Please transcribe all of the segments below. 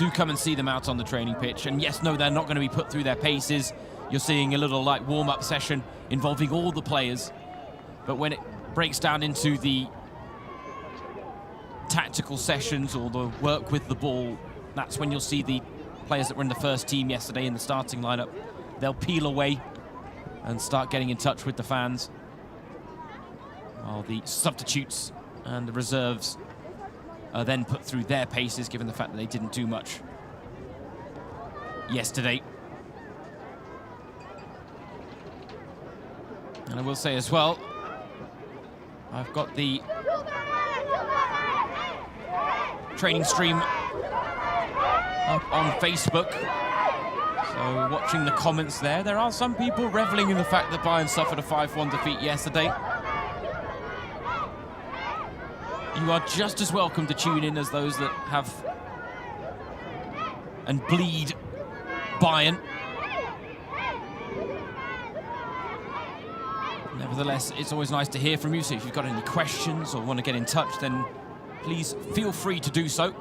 to come and see them out on the training pitch. And yes, no, they're not going to be put through their paces. You're seeing a little like warm-up session involving all the players. But when it breaks down into the tactical sessions or the work with the ball, that's when you'll see the players that were in the first team yesterday in the starting lineup. They'll peel away and start getting in touch with the fans, while the substitutes and the reserves are then put through their paces, given the fact that they didn't do much yesterday. And I will say as well, I've got the training stream up on Facebook. So watching the comments there are some people reveling in the fact that Bayern suffered a 5-1 defeat yesterday. You are just as welcome to tune in as those that have and bleed Bayern. Nevertheless, it's always nice to hear from you, so if you've got any questions or want to get in touch, then please feel free to do so.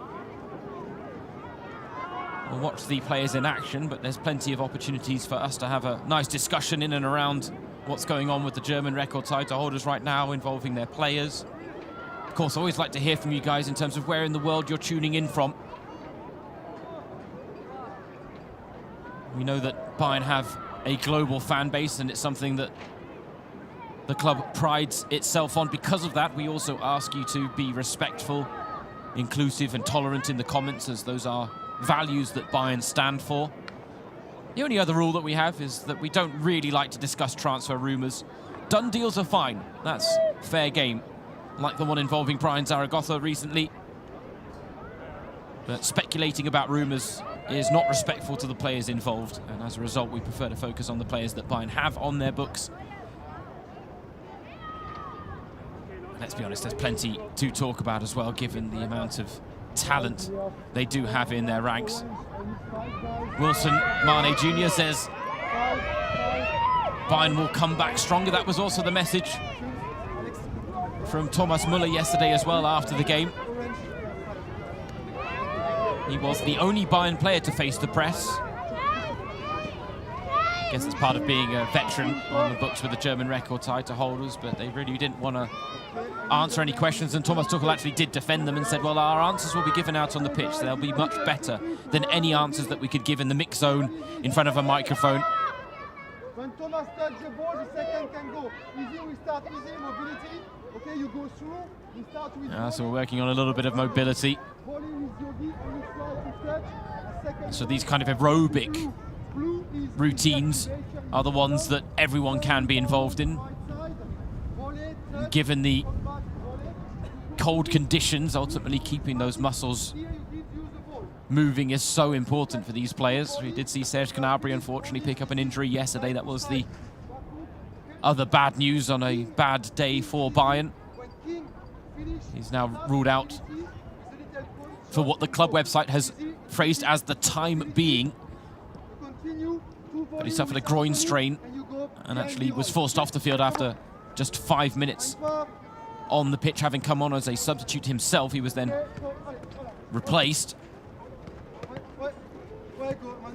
We'll watch the players in action, but there's plenty of opportunities for us to have a nice discussion in and around what's going on with the German record title holders right now, involving their players. Of course, I always like to hear from you guys in terms of where in the world you're tuning in from. We know that Bayern have a global fan base, and it's something that the club prides itself on. Because of that, we also ask you to be respectful, inclusive and tolerant in the comments, as those are values that Bayern stand for. The only other rule that we have is that we don't really like to discuss transfer rumours. Done deals are fine. That's fair game, like the one involving Brian Zaragoza recently. But speculating about rumours is not respectful to the players involved, and as a result, we prefer to focus on the players that Bayern have on their books. Let's be honest, there's plenty to talk about as well, given the amount of talent they do have in their ranks. Wilson Mane Jr. says Bayern will come back stronger. That was also the message from Thomas Müller yesterday as well after the game. He was the only Bayern player to face the press. I guess it's part of being a veteran on the books with the German record title holders, but they really didn't want to answer any questions, and Thomas Tuchel actually did defend them and said, well, our answers will be given out on the pitch. They'll be much better than any answers that we could give in the mix zone in front of a microphone. When Thomas touches the ball, the second can go. Easy, we start easy, mobility. Okay, you go through, we start with so we're working on a little bit of mobility. So these kind of aerobic routines are the ones that everyone can be involved in. Given the cold conditions, ultimately keeping those muscles moving is so important for these players. We did see Serge Gnabry unfortunately pick up an injury yesterday. That was the other bad news on a bad day for Bayern. He's now ruled out for what the club website has phrased as the time being. But he suffered a groin strain and actually was forced off the field after just 5 minutes on the pitch, having come on as a substitute himself. He was then replaced.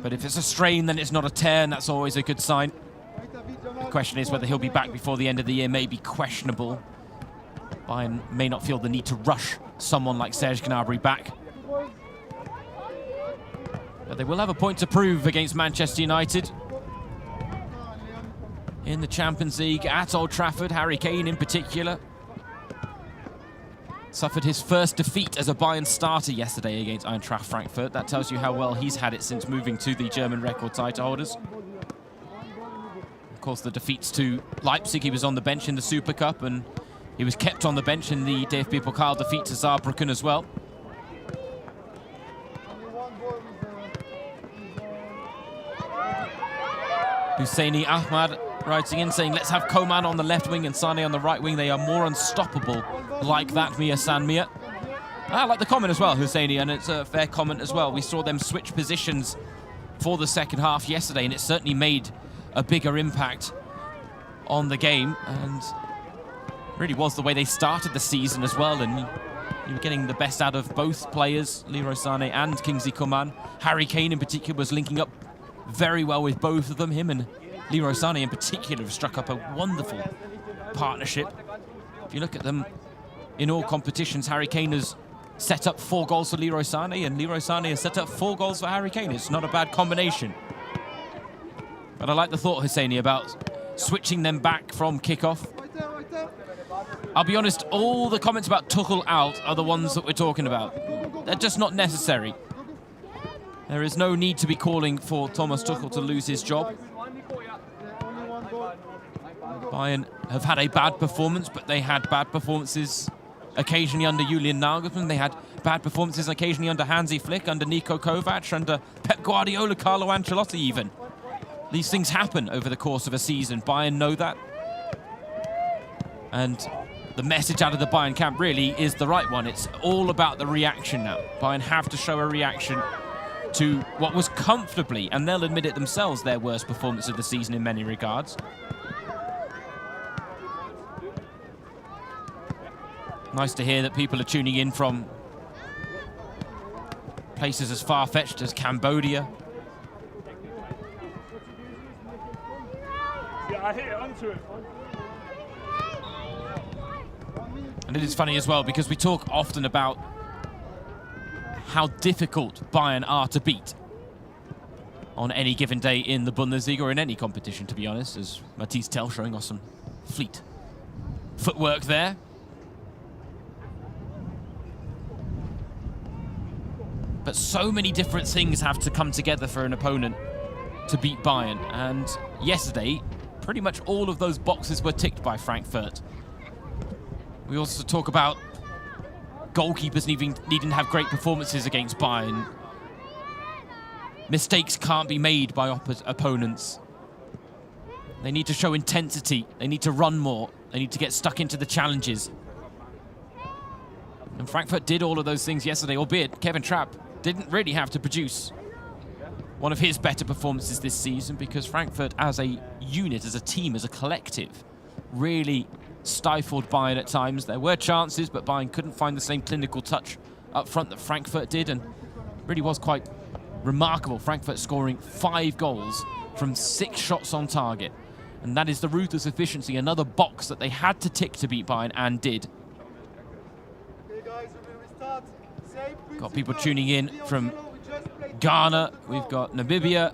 But if it's a strain, then it's not a tear, and that's always a good sign. The question is whether he'll be back before the end of the year. May be questionable. Bayern may not feel the need to rush someone like Serge Gnabry back. But they will have a point to prove against Manchester United in the Champions League at Old Trafford. Harry Kane in particular suffered his first defeat as a Bayern starter yesterday against Eintracht Frankfurt. That tells you how well he's had it since moving to the German record title holders. Of course, the defeats to Leipzig, he was on the bench in the Super Cup, and he was kept on the bench in the DFB Pokal defeat to Saarbrücken as well. Husseini Ahmad writing in saying, let's have Coman on the left wing and Sane on the right wing. They are more unstoppable like that, Mia San Mia. I like the comment as well, Husseini, and it's a fair comment as well. We saw them switch positions for the second half yesterday, and it certainly made a bigger impact on the game, and really was the way they started the season as well. And You were getting the best out of both players, Leroy Sané and Kingsley Coman. Harry Kane in particular was linking up very well with both of them. Him and Leroy Sané in particular have struck up a wonderful partnership. If you look at them in all competitions, Harry Kane has set up 4 goals for Leroy Sané, and Leroy Sané has set up 4 goals for Harry Kane. It's not a bad combination. But I like the thought, Hosseini, about switching them back from kickoff. I'll be honest, all the comments about Tuchel out are the ones that we're talking about. They're just not necessary. There is no need to be calling for Thomas Tuchel to lose his job. Bayern have had a bad performance, but they had bad performances occasionally under Julian Nagelsmann. They had bad performances occasionally under Hansi Flick, under Niko Kovac, under Pep Guardiola, Carlo Ancelotti even. These things happen over the course of a season. Bayern know that. And the message out of the Bayern camp really is the right one. It's all about the reaction now. Bayern have to show a reaction to what was comfortably, and they'll admit it themselves, their worst performance of the season in many regards. Nice to hear that people are tuning in from places as far-fetched as Cambodia. Yeah, I hit it onto it. And it is funny as well, because we talk often about how difficult Bayern are to beat on any given day in the Bundesliga or in any competition, to be honest, as Matisse Tell showing us some fleet footwork there. But so many different things have to come together for an opponent to beat Bayern. And yesterday, pretty much all of those boxes were ticked by Frankfurt. We also talk about goalkeepers needing to have great performances against Bayern. Mistakes can't be made by opponents. They need to show intensity. They need to run more. They need to get stuck into the challenges. And Frankfurt did all of those things yesterday, albeit Kevin Trapp didn't really have to produce one of his better performances this season, because Frankfurt as a unit, as a team, as a collective, really stifled Bayern at times. There were chances, but Bayern couldn't find the same clinical touch up front that Frankfurt did, and really was quite remarkable. Frankfurt scoring 5 goals from 6 shots on target. And that is the ruthless efficiency, another box that they had to tick to beat Bayern, and did. Got people tuning in from Ghana. We've got Namibia.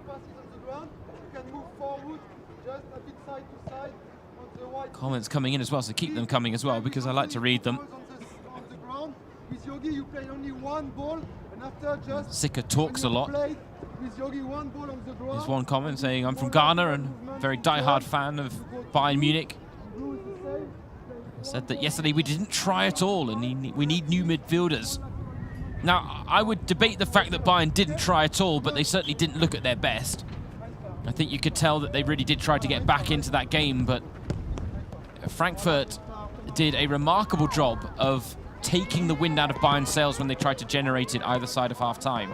Comments coming in as well, so keep them coming as well, because I like to read them. Sika talks a lot. There's one comment saying, I'm from Ghana and very die-hard fan of Bayern Munich. Said that yesterday we didn't try at all and we need new midfielders. Now, I would debate the fact that Bayern didn't try at all, but they certainly didn't look at their best. I think you could tell that they really did try to get back into that game, but Frankfurt did a remarkable job of taking the wind out of Bayern's sails when they tried to generate it either side of half-time.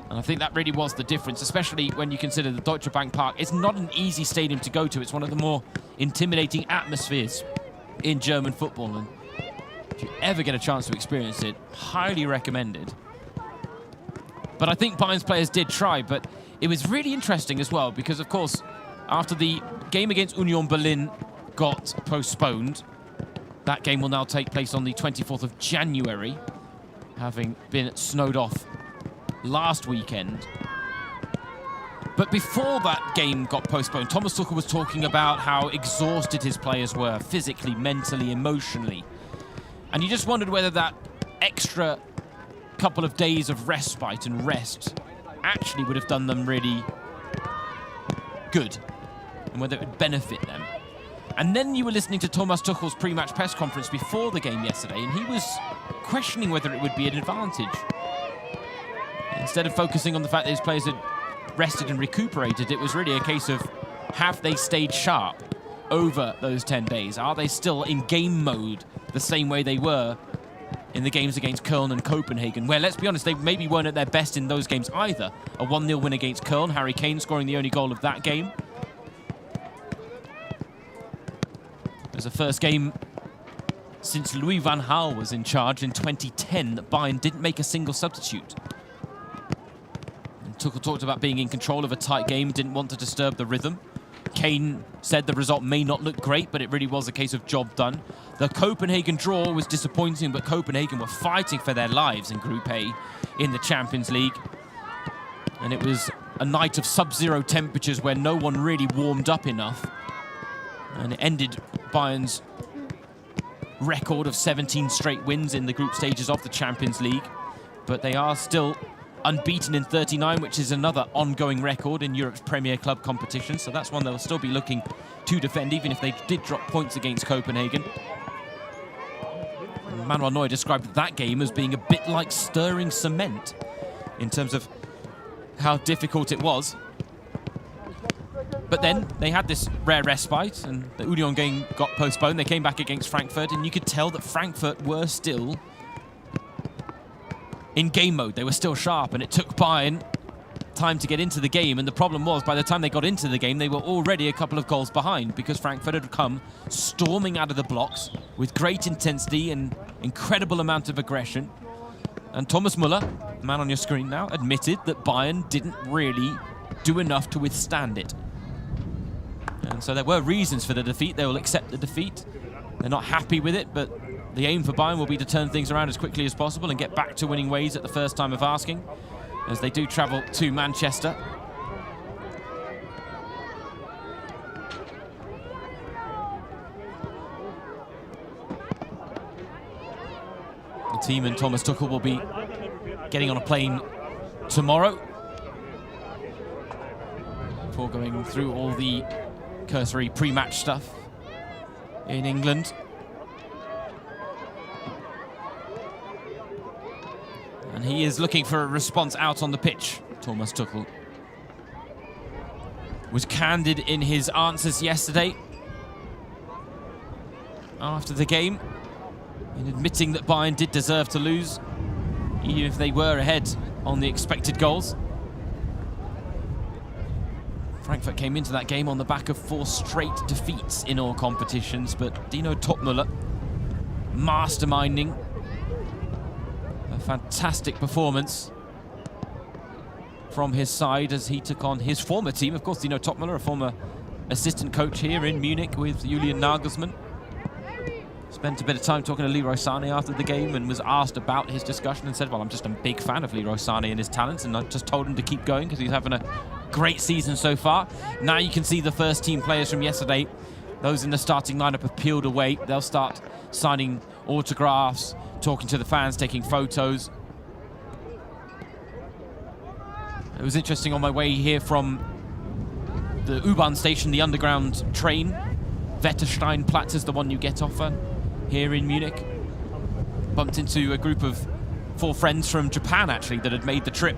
And I think that really was the difference, especially when you consider the Deutsche Bank Park. It's not an easy stadium to go to. It's one of the more intimidating atmospheres in German football. And if you ever get a chance to experience it, highly recommended. But I think Bayern's players did try, but it was really interesting as well, because, of course, after the game against Union Berlin got postponed, that game will now take place on the 24th of January, having been snowed off last weekend. But before that game got postponed, Thomas Tuchel was talking about how exhausted his players were, physically, mentally, emotionally. And you just wondered whether that extra couple of days of respite and rest actually would have done them really good, and whether it would benefit them. And then you were listening to Thomas Tuchel's pre-match press conference before the game yesterday, and he was questioning whether it would be an advantage. Instead of focusing on the fact that his players had rested and recuperated, it was really a case of, have they stayed sharp over those 10 days? Are they still in game mode the same way they were in the games against Köln and Copenhagen, where, let's be honest, they maybe weren't at their best in those games either. A 1-0 win against Köln, Harry Kane scoring the only goal of that game. It was a first game since Louis van Gaal was in charge in 2010 that Bayern didn't make a single substitute. And Tuchel talked about being in control of a tight game, didn't want to disturb the rhythm. Kane said the result may not look great, but it really was a case of job done. The Copenhagen draw was disappointing, but Copenhagen were fighting for their lives in Group A in the Champions League. And it was a night of sub-zero temperatures where no one really warmed up enough. And it ended Bayern's record of 17 straight wins in the group stages of the Champions League. But they are still unbeaten in 39, which is another ongoing record in Europe's Premier Club competition. So that's one they'll still be looking to defend, even if they did drop points against Copenhagen. And Manuel Neuer described that game as being a bit like stirring cement in terms of how difficult it was. But then they had this rare respite, and the Union game got postponed. They came back against Frankfurt, and you could tell that Frankfurt were still in game mode. They were still sharp, and it took Bayern time to get into the game. And the problem was, by the time they got into the game, they were already a couple of goals behind, because Frankfurt had come storming out of the blocks with great intensity and incredible amount of aggression. And Thomas Müller, the man on your screen now, admitted that Bayern didn't really do enough to withstand it. And so there were reasons for the defeat. They will accept the defeat. They're not happy with it, but the aim for Bayern will be to turn things around as quickly as possible and get back to winning ways at the first time of asking, as they do travel to Manchester. The team and Thomas Tuchel will be getting on a plane tomorrow before going through all the cursory pre-match stuff in England. And he is looking for a response out on the pitch. Thomas Tuchel was candid in his answers yesterday after the game, in admitting that Bayern did deserve to lose, even if they were ahead on the expected goals. Frankfurt came into that game on the back of 4 straight defeats in all competitions, but Dino Topmüller masterminding a fantastic performance from his side as he took on his former team. Of course, Dino Topmüller, a former assistant coach here in Munich with Julian Nagelsmann. Spent a bit of time talking to Leroy Sané after the game and was asked about his discussion and said, well, I'm just a big fan of Leroy Sané and his talents, and I just told him to keep going because he's having a great season so far. Now you can see the first team players from yesterday. Those in the starting lineup have peeled away. They'll start signing autographs, talking to the fans, taking photos. It was interesting on my way here from the U-Bahn station, the underground train. Wettersteinplatz is the one you get off here in Munich. Bumped into a group of 4 friends from Japan, actually, that had made the trip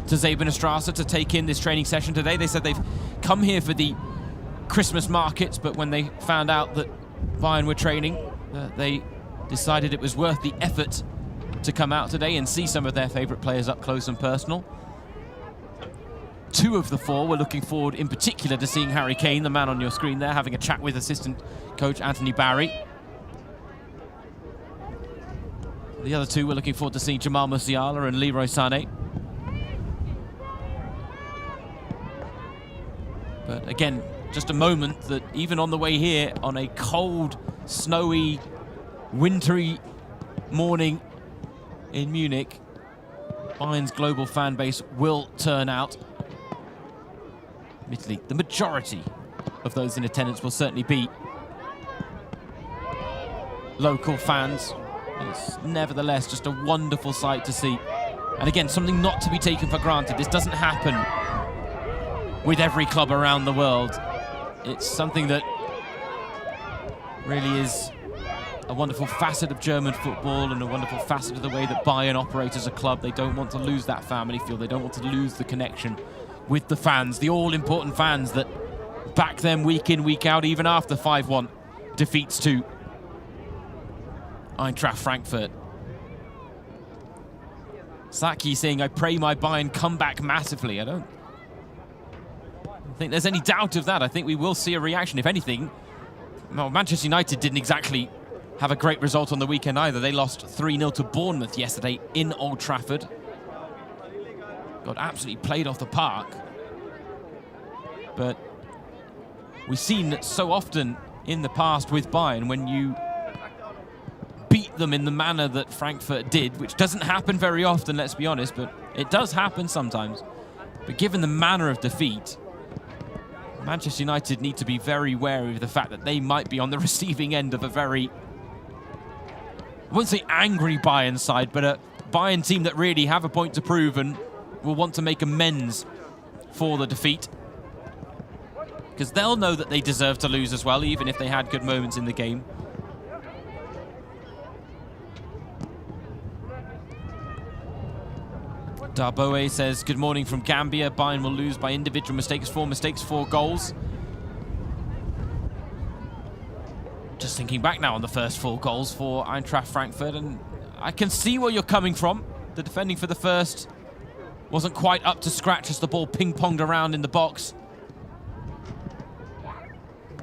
to Zebenstrasse to take in this training session today. They said they've come here for the Christmas markets, but when they found out that Bayern were training, they decided it was worth the effort to come out today and see some of their favourite players up close and personal. 2 of the 4 were looking forward in particular to seeing Harry Kane, the man on your screen there, having a chat with assistant coach Anthony Barry. The other 2 were looking forward to seeing Jamal Musiala and Leroy Sané. But again, just a moment that even on the way here, on a cold, snowy, wintry morning in Munich, Bayern's global fan base will turn out. Admittedly, the majority of those in attendance will certainly be local fans. It's nevertheless just a wonderful sight to see. And again, something not to be taken for granted. This doesn't happen with every club around the world. It's something that really is a wonderful facet of German football and a wonderful facet of the way that Bayern operate as a club. They don't want to lose that family feel. They don't want to lose the connection with the fans, the all-important fans that back them week in, week out, even after 5-1 defeats to Eintracht Frankfurt. Saki saying, I pray my Bayern come back massively. I don't think there's any doubt of that. I think we will see a reaction. If anything, well, Manchester United didn't exactly have a great result on the weekend either. They lost 3-0 to Bournemouth yesterday in Old Trafford. Got absolutely played off the park. But we've seen so often in the past with Bayern, when you beat them in the manner that Frankfurt did, which doesn't happen very often, let's be honest, but it does happen sometimes. But given the manner of defeat, Manchester United need to be very wary of the fact that they might be on the receiving end of a very, I wouldn't say angry Bayern side, but a Bayern team that really have a point to prove and will want to make amends for the defeat. Because they'll know that they deserve to lose as well, even if they had good moments in the game. Darboe says, good morning from Gambia. Bayern will lose by individual mistakes. 4 mistakes, 4 goals. Just thinking back now on the first 4 goals for Eintracht Frankfurt, and I can see where you're coming from. The defending for the first wasn't quite up to scratch as the ball ping-ponged around in the box.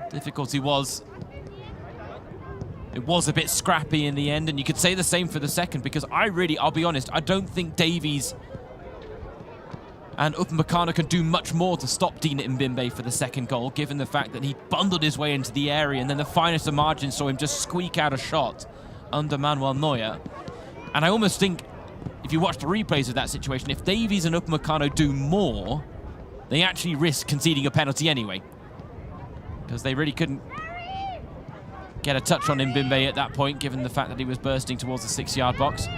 Difficulty was, it was a bit scrappy in the end, and you could say the same for the second, because I'll be honest, I don't think Davies and Upamecano can do much more to stop Dina Mbimbe for the second goal, given the fact that he bundled his way into the area, and then the finest of margins saw him just squeak out a shot under Manuel Neuer. And I almost think, if you watch the replays of that situation, if Davies and Upamecano do more, they actually risk conceding a penalty anyway, because they really couldn't get a touch on Mbimbe at that point, given the fact that he was bursting towards the 6-yard box.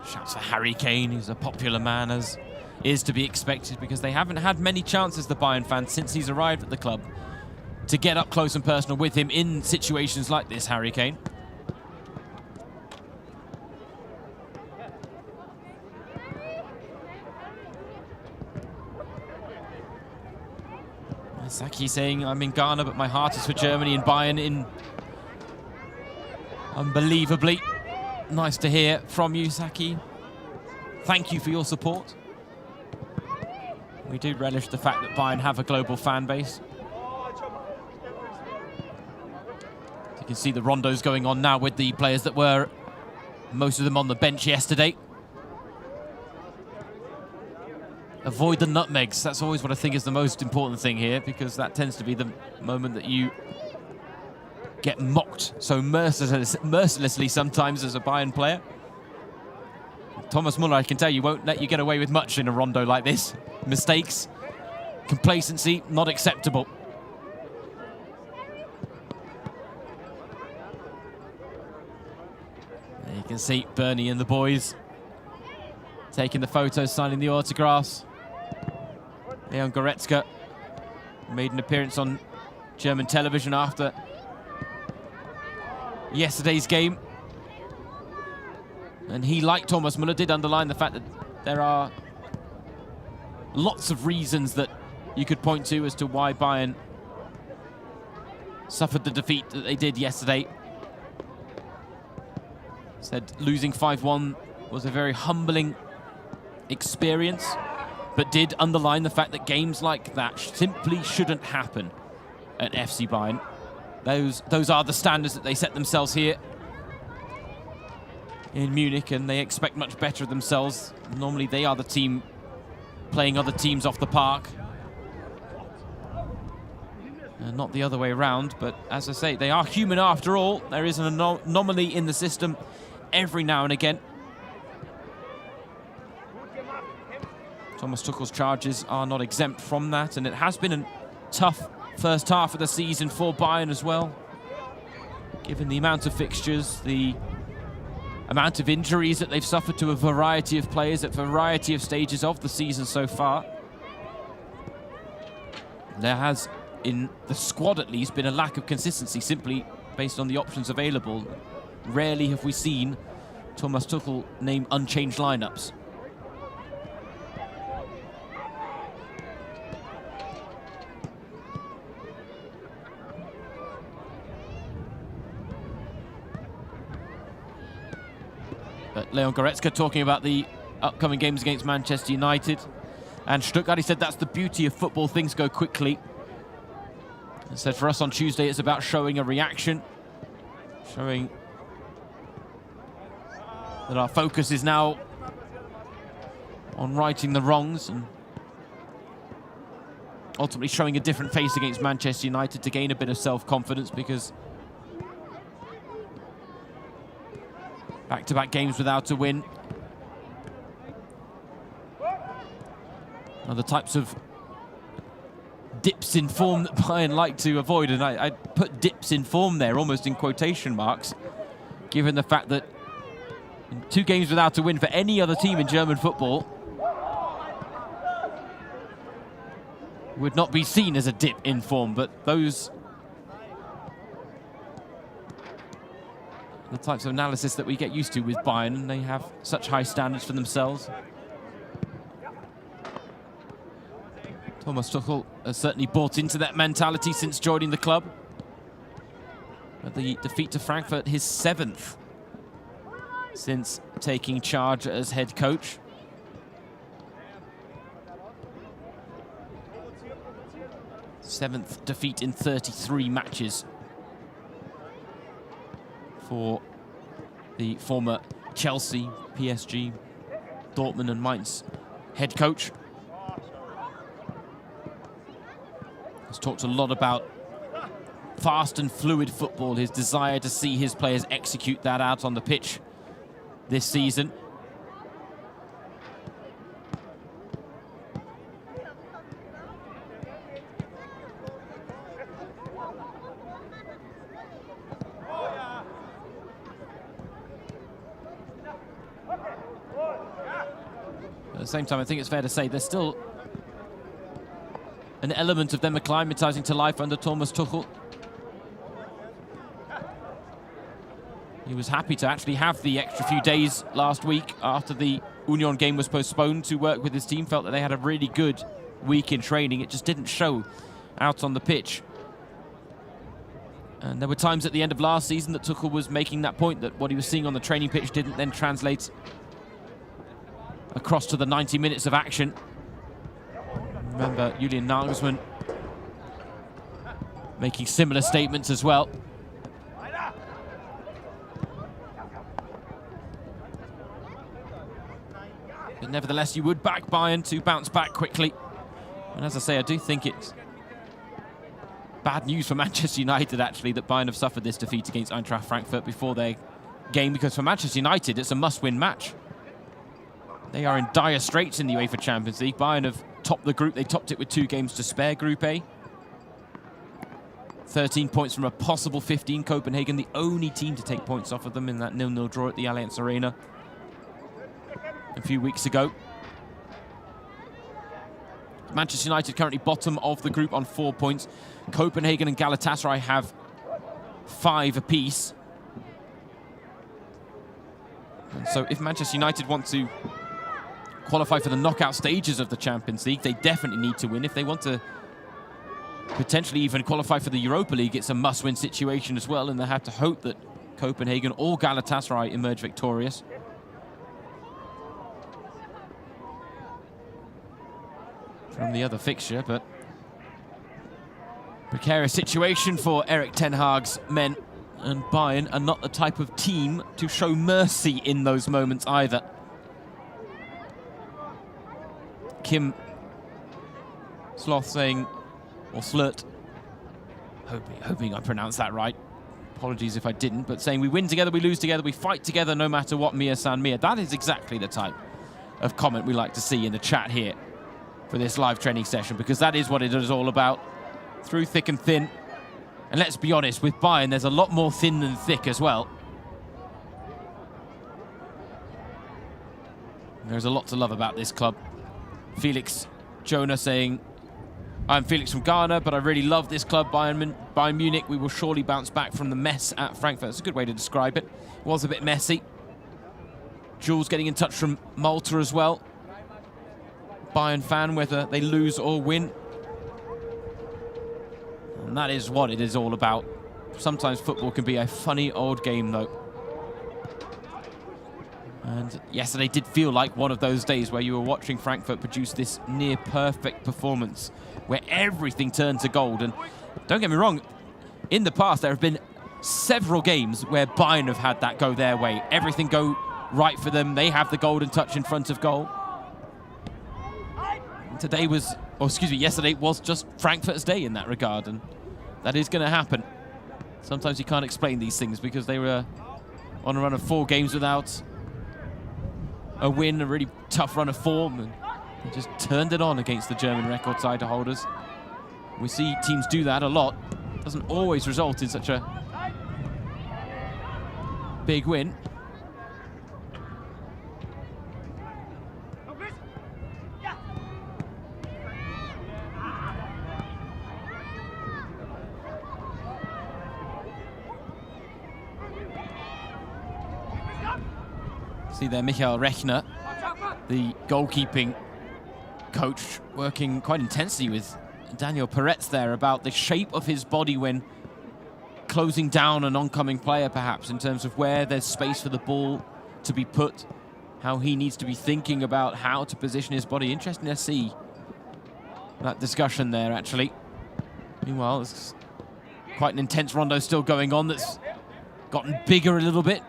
Shouts for Harry Kane, who's a popular man, as is to be expected, because they haven't had many chances, the Bayern fans, since he's arrived at the club, to get up close and personal with him in situations like this, Harry Kane. Saki saying, I'm in Ghana, but my heart is for Germany and Bayern in. Unbelievably. Nice to hear from you, Saki. Thank you for your support. We do relish the fact that Bayern have a global fan base. You can see the rondos going on now with the players that were, most of them on the bench yesterday. Avoid the nutmegs. That's always what I think is the most important thing here, because that tends to be the moment that you get mocked so mercilessly sometimes as a Bayern player. Thomas Muller, I can tell you, won't let you get away with much in a rondo like this. Mistakes, complacency, not acceptable. There you can see Bernie and the boys taking the photos, signing the autographs. Leon Goretzka made an appearance on German television after yesterday's game. And he, like Thomas Muller, did underline the fact that there are lots of reasons that you could point to as to why Bayern suffered the defeat that they did yesterday. Said losing 5-1 was a very humbling experience, but did underline the fact that games like that simply shouldn't happen at FC Bayern. Those are the standards that they set themselves here in Munich, and they expect much better of themselves. Normally they are the team playing other teams off the park, and not the other way around. But as I say, they are human after all. There is an anomaly in the system every now and again. Thomas Tuchel's charges are not exempt from that, and it has been a tough first half of the season for Bayern as well, given the amount of fixtures, the amount of injuries that they've suffered to a variety of players at a variety of stages of the season so far. There has, in the squad at least, been a lack of consistency simply based on the options available. Rarely have we seen Thomas Tuchel name unchanged lineups. But Leon Goretzka talking about the upcoming games against Manchester United and Stuttgart. He said that's the beauty of football, things go quickly. He said for us on Tuesday it's about showing a reaction, showing that our focus is now on righting the wrongs and ultimately showing a different face against Manchester United to gain a bit of self-confidence, because back-to-back games without a win are the types of dips in form that Bayern like to avoid, and I put dips in form there almost in quotation marks, given the fact that 2 games without a win for any other team in German football would not be seen as a dip in form, but those are the types of analysis that we get used to with Bayern, and they have such high standards for themselves. Thomas Tuchel has certainly bought into that mentality since joining the club. But the defeat to Frankfurt, his 7th since taking charge as head coach. Seventh defeat in 33 matches for the former Chelsea, PSG, Dortmund and Mainz head coach. He's talked a lot about fast and fluid football, his desire to see his players execute that out on the pitch this season. At the same time, I think it's fair to say there's still an element of them acclimatizing to life under Thomas Tuchel. He was happy to actually have the extra few days last week after the Union game was postponed to work with his team. Felt that they had a really good week in training. It just didn't show out on the pitch. And there were times at the end of last season that Tuchel was making that point, that what he was seeing on the training pitch didn't then translate across to the 90 minutes of action. Remember Julian Nagelsmann making similar statements as well. But nevertheless, you would back Bayern to bounce back quickly. And as I say, I do think it's bad news for Manchester United, actually, that Bayern have suffered this defeat against Eintracht Frankfurt before their game, because for Manchester United, it's a must-win match. They are in dire straits in the UEFA Champions League. Bayern have topped the group. They topped it with 2 games to spare, Group A. 13 points from a possible 15. Copenhagen, the only team to take points off of them in that 0-0 draw at the Allianz Arena a few weeks ago. Manchester United currently bottom of the group on 4 points. Copenhagen and Galatasaray have 5 apiece. And so if Manchester United want to qualify for the knockout stages of the Champions League, they definitely need to win. If they want to potentially even qualify for the Europa League, it's a must-win situation as well, and they have to hope that Copenhagen or Galatasaray emerge victorious. From the other fixture, but precarious situation for Erik ten Hag's men, and Bayern are not the type of team to show mercy in those moments either. Kim Sloth saying, or Slurt, hoping I pronounced that right. Apologies if I didn't, but saying we win together, we lose together, we fight together no matter what, Mia San Mia. That is exactly the type of comment we like to see in the chat here for this live training session, because that is what it is all about, through thick and thin. And let's be honest, with Bayern, there's a lot more thin than thick as well. There's a lot to love about this club. Felix Jonah saying, I'm Felix from Ghana, but I really love this club, Bayern Munich. We will surely bounce back from the mess at Frankfurt. That's a good way to describe it. It was a bit messy. Jules getting in touch from Malta as well. Bayern fan, whether they lose or win. And that is what it is all about. Sometimes football can be a funny old game, though. And yesterday did feel like one of those days where you were watching Frankfurt produce this near-perfect performance where everything turned to gold. And don't get me wrong, in the past there have been several games where Bayern have had that go their way. Everything go right for them. They have the golden touch in front of goal. Today was, or excuse me, yesterday was just Frankfurt's day in that regard, and that is going to happen. Sometimes you can't explain these things because they were on a run of 4 games without a win, a really tough run of form, and they just turned it on against the German record title holders. We see teams do that a lot. Doesn't always result in such a big win. See there, Michael Rechner, the goalkeeping coach, working quite intensely with Daniel Peretz there about the shape of his body when closing down an oncoming player, perhaps, in terms of where there's space for the ball to be put, how he needs to be thinking about how to position his body. Interesting to see that discussion there, actually. Meanwhile, there's quite an intense rondo still going on that's gotten bigger a little bit.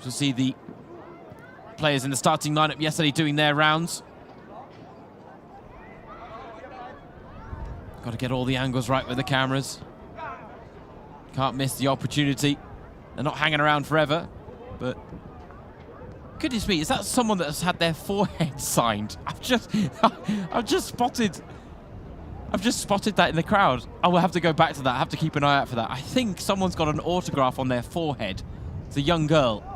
We'll see the players in the starting lineup yesterday doing their rounds. Got to get all the angles right with the cameras. Can't miss the opportunity. They're not hanging around forever, but goodness me, is that someone that has had their forehead signed? I've just spotted that in the crowd. I will have to go back to that. I have to keep an eye out for that. I think someone's got an autograph on their forehead. It's a young girl.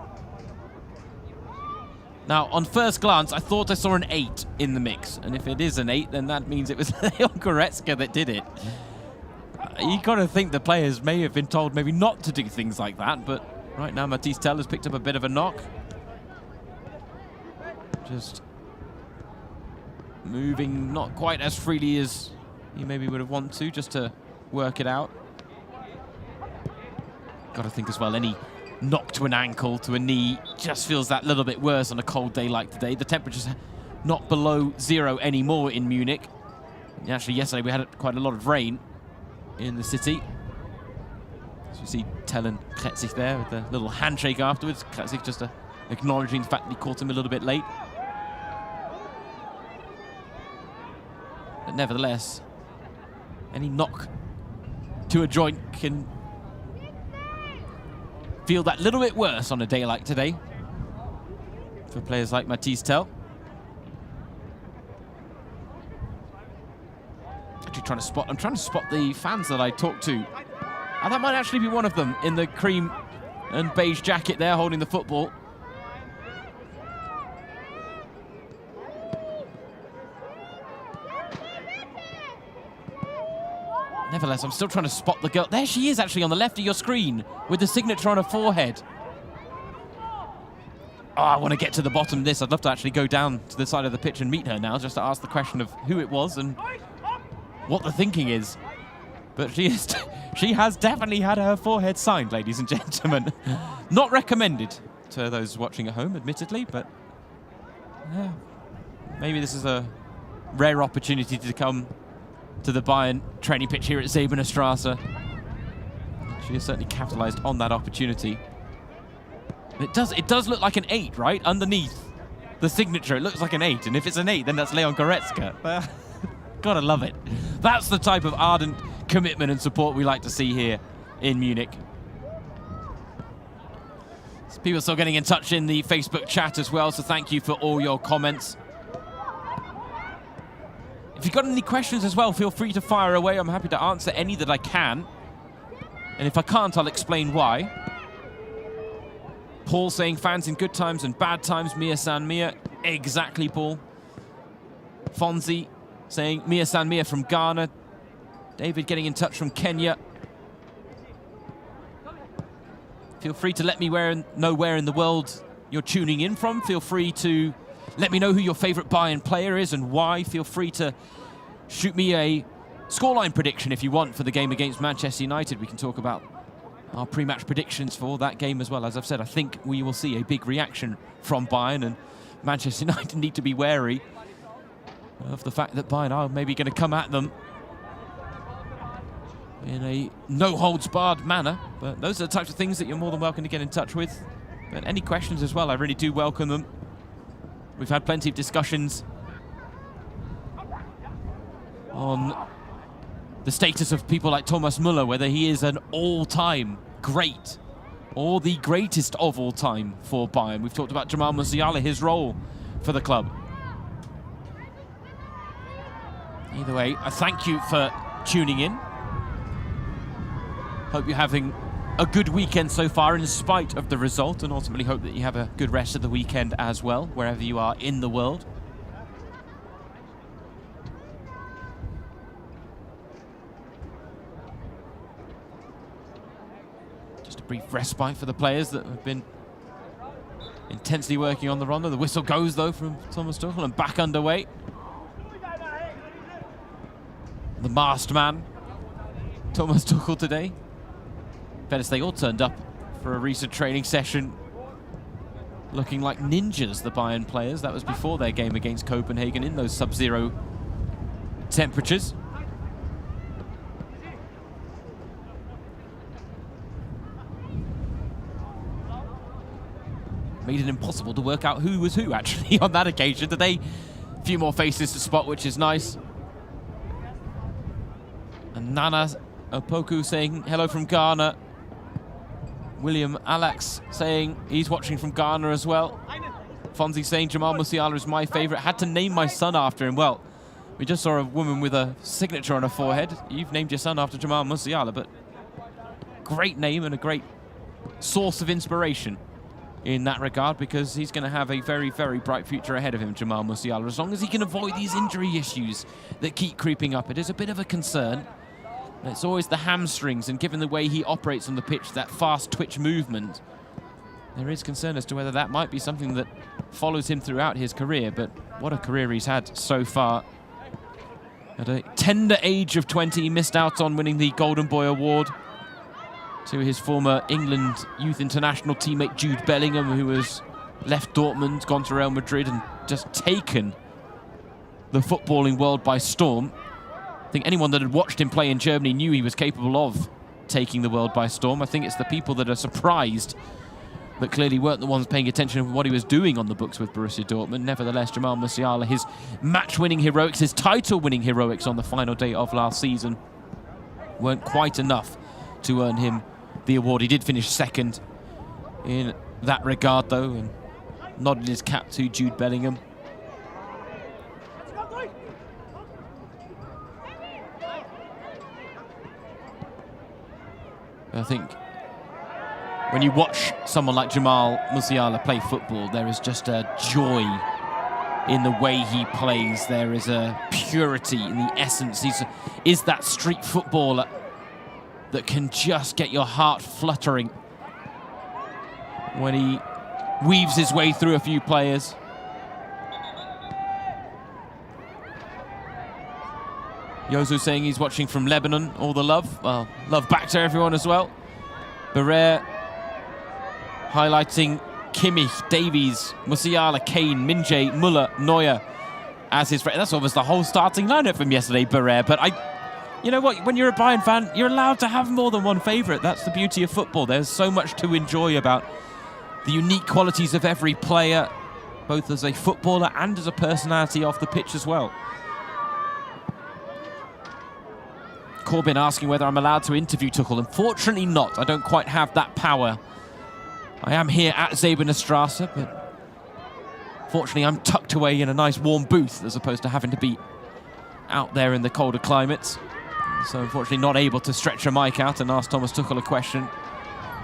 Now, on first glance, I thought I saw an 8 in the mix. And if it is an 8, then that means it was Leon Goretzka that did it. You got to think the players may have been told maybe not to do things like that. But right now, Matthijs Tel has picked up a bit of a knock. Just moving not quite as freely as he maybe would have wanted to, just to work it out. Got to think as well, any knock to an ankle, to a knee, just feels that little bit worse on a cold day like today. The temperature's not below 0 anymore in Munich. And actually, yesterday we had quite a lot of rain in the city. So you see Tel and Kretzig there with a little handshake afterwards. Kretzig just acknowledging the fact that he caught him a little bit late. But nevertheless, any knock to a joint can feel that little bit worse on a day like today for players like Matthijs Tel. Actually I'm trying to spot the fans that I talked to. And that might actually be one of them in the cream and beige jacket there holding the football. Nevertheless, I'm still trying to spot the girl. There she is, actually, on the left of your screen with the signature on her forehead. Oh, I want to get to the bottom of this. I'd love to actually go down to the side of the pitch and meet her now, just to ask the question of who it was and what the thinking is. But she has definitely had her forehead signed, ladies and gentlemen. Not recommended to those watching at home, admittedly, but yeah, maybe this is a rare opportunity to come to the Bayern training pitch here at Zebener Strasse. She has certainly capitalized on that opportunity. And it does look like an 8, right? Underneath the signature, it looks like an 8. And if it's an 8, then that's Leon Goretzka. Gotta love it. That's the type of ardent commitment and support we like to see here in Munich. So people are still getting in touch in the Facebook chat as well, so thank you for all your comments. If you've got any questions as well, feel free to fire away. I'm happy to answer any that I can. And if I can't, I'll explain why. Paul saying fans in good times and bad times, Mia San Mia. Exactly, Paul. Fonzie saying Mia San Mia from Ghana. David getting in touch from Kenya. Feel free to let me know where in the world you're tuning in from. Feel free to let me know who your favorite Bayern player is and why. Feel free to shoot me a scoreline prediction if you want for the game against Manchester United. We can talk about our pre-match predictions for that game as well. As I've said, I think we will see a big reaction from Bayern, and Manchester United need to be wary of the fact that Bayern are maybe going to come at them in a no-holds-barred manner. But those are the types of things that you're more than welcome to get in touch with. But any questions as well, I really do welcome them. We've had plenty of discussions on the status of people like Thomas Müller, whether he is an all-time great or the greatest of all time for Bayern. We've talked about Jamal Musiala, his role for the club. Either way, I thank you for tuning in. Hope you're having a good weekend so far in spite of the result, and ultimately hope that you have a good rest of the weekend as well, wherever you are in the world. Just a brief respite for the players that have been intensely working on the rondo. The whistle goes, though, from Thomas Tuchel, and back underway. The masked man, Thomas Tuchel, today. Better say, they all turned up for a recent training session looking like ninjas, the Bayern players. That was before their game against Copenhagen in those sub-zero temperatures. Made it impossible to work out who was who, actually, on that occasion. Today, a few more faces to spot, which is nice. And Nana Opoku saying hello from Ghana. William Alex saying he's watching from Ghana as well. Fonzie saying Jamal Musiala is my favourite. Had to name my son after him. Well, we just saw a woman with a signature on her forehead. You've named your son after Jamal Musiala, but great name and a great source of inspiration in that regard, because he's going to have a very, very bright future ahead of him, Jamal Musiala, as long as he can avoid these injury issues that keep creeping up. It is a bit of a concern. It's always the hamstrings, and given the way he operates on the pitch, that fast twitch movement, there is concern as to whether that might be something that follows him throughout his career. But what a career he's had so far. At a tender age of 20, he missed out on winning the Golden Boy Award to his former England youth international teammate Jude Bellingham, who has left Dortmund, gone to Real Madrid, and just taken the footballing world by storm. I think anyone that had watched him play in Germany knew he was capable of taking the world by storm. I think it's the people that are surprised that clearly weren't the ones paying attention to what he was doing on the books with Borussia Dortmund. Nevertheless, Jamal Musiala, his match-winning heroics, his title-winning heroics on the final day of last season weren't quite enough to earn him the award. He did finish second in that regard, though, and nodded his cap to Jude Bellingham. I think when you watch someone like Jamal Musiala play football, there is just a joy in the way he plays. There is a purity in the essence. Is that street footballer that can just get your heart fluttering when he weaves his way through a few players. Yozu saying he's watching from Lebanon. All the love. Well, love back to everyone as well. Barrere highlighting Kimmich, Davies, Musiala, Kane, Minje, Müller, Neuer as his friend. That's almost the whole starting lineup from yesterday, Barrere. But you know what? When you're a Bayern fan, you're allowed to have more than one favourite. That's the beauty of football. There's so much to enjoy about the unique qualities of every player, both as a footballer and as a personality off the pitch as well. Corbyn asking whether I'm allowed to interview Tuchel. Unfortunately not. I don't quite have that power. I am here at Zebenerstrasse, but fortunately I'm tucked away in a nice warm booth as opposed to having to be out there in the colder climates. So unfortunately not able to stretch a mic out and ask Thomas Tuchel a question